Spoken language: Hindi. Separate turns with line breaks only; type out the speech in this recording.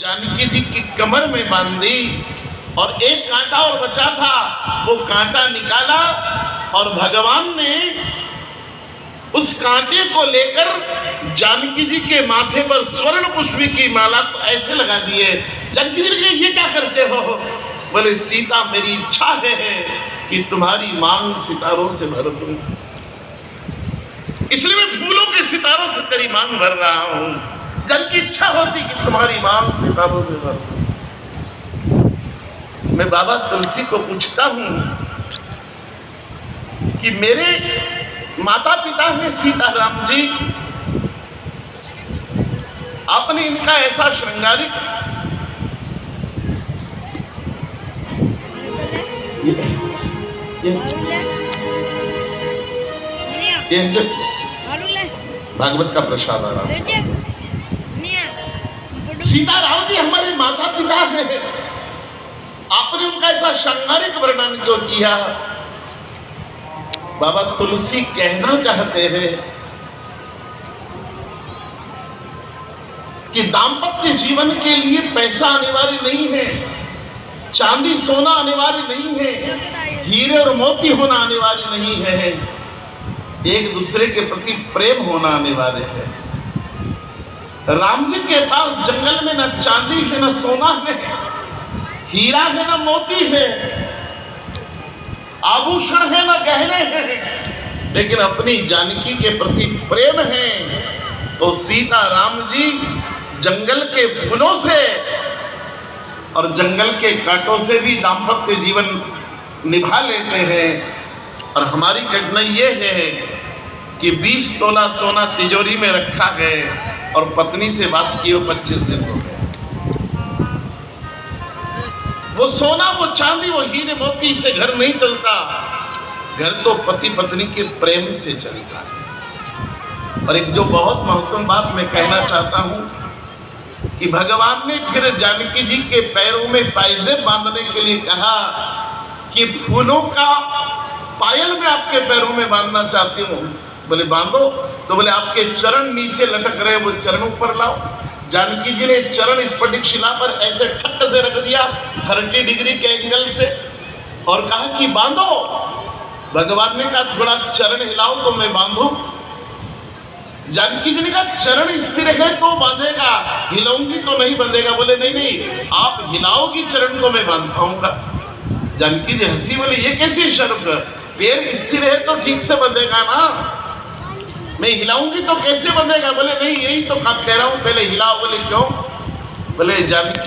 जानकी जी की कमर में बांधी और एक कांटा और बचा था, वो कांटा निकाला और भगवान ने उस कांटे को लेकर जानकी जी के माथे पर स्वर्ण पुष्प की माला को ऐसे लगा दिए। जानकी जी ने कहा, ये क्या करते हो? बोले, सीता मेरी इच्छा है कि तुम्हारी मांग सितारों से भर दूं, इसलिए मैं फूलों के सितारों से तेरी मांग भर रहा हूं। जल की इच्छा होती कि तुम्हारी मांग सितारों से भर दूं। मैं बाबा तुलसी को पूछता हूं कि मेरे माता पिता हैं सीताराम जी, आपने इनका ऐसा श्रृंगारिक भागवत का प्रसाद आ रहा। सीताराम जी हमारे माता पिता हैं, आपने उनका ऐसा श्रृंगारिक वर्णन क्यों किया? बाबा तुलसी कहना चाहते हैं कि दाम्पत्य जीवन के लिए पैसा अनिवार्य नहीं है, चांदी सोना अनिवार्य नहीं है, हीरे और मोती होना अनिवार्य नहीं है, एक दूसरे के प्रति प्रेम होना अनिवार्य है। राम जी के पास जंगल में न चांदी है, न सोना है, हीरा है, न मोती है, आभूषण है, न गहने हैं, लेकिन अपनी जानकी के प्रति प्रेम है। तो सीता राम जी जंगल के फूलों से और जंगल के कांटों से भी दाम्पत्य जीवन निभा लेते हैं। और हमारी कठिनाई ये है कि 20 तोला सोना तिजोरी में रखा है और पत्नी से बात किए 25 दिन हो गए। वो सोना, वो चांदी, वो हीरे मोती से घर नहीं चलता, घर तो पति पत्नी के प्रेम से चलता है। और एक जो बहुत महत्वपूर्ण बात मैं कहना चाहता हूं कि भगवान ने फिर जानकी जी के पैरों में पायजेब बांधने के लिए कहा कि फूलों का पायल मैं आपके पैरों में बांधना चाहती हूँ। बोले बांधो। तो बोले आपके चरण नीचे लटक रहे, वो चरण ऊपर लाओ। जानकी जी ने चरण स्फटिक शिला पर ऐसे ठक से रख दिया 30 डिग्री के एंगल से और कहा कि बांधो। भगवान ने कहा थोड़ा चरण हिलाओ तो मैं बांधू। जानकी जी ने कहा चरण स्थिर है तो बांधेगा, हिलाऊंगी तो नहीं बांधेगा। बोले नहीं नहीं, आप हिलाओगी चरण तो मैं बांध पाऊंगा। जानकी जी हंसी, बोले ये कैसी शर्त? पैर स्थिर है तो ठीक से बंधेगा ना, मैं हिलाऊंगी तो कैसे बंधेगा? बोले नहीं, यही तो कह रहा हूं, पहले हिलाओ। बोले क्यों? बोले जानकी